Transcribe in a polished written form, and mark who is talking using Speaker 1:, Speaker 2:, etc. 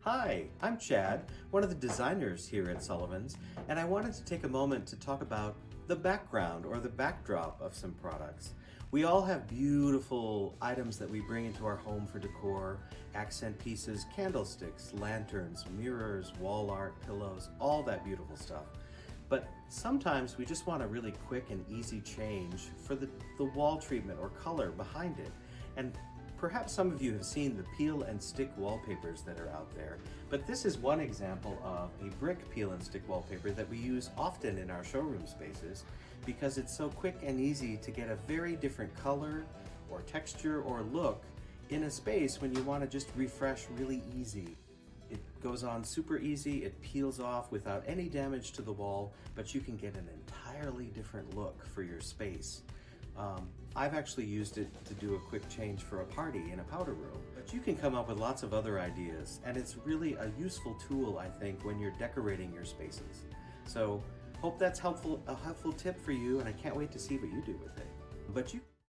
Speaker 1: Hi, I'm Chad, one of the designers here at Sullivans, and I wanted to take a moment to talk about the background or the backdrop of some products. We all have beautiful items that we bring into our home for decor, accent pieces, candlesticks, lanterns, mirrors, wall art, pillows, all that beautiful stuff. But sometimes we just want a really quick and easy change for the wall treatment or color behind it. And perhaps some of you have seen the peel and stick wallpapers that are out there, but this is one example of a brick peel and stick wallpaper that we use often in our showroom spaces because it's so quick and easy to get a very different color or texture or look in a space when you want to just refresh really easy. It goes on super easy, it peels off without any damage to the wall, but you can get an entirely different look for your space. I've actually used it to do a quick change for a party in a powder room. But you can come up with lots of other ideas, and it's really a useful tool, I think, when you're decorating your spaces. So, hope that's a helpful tip for you, and I can't wait to see what you do with it. But you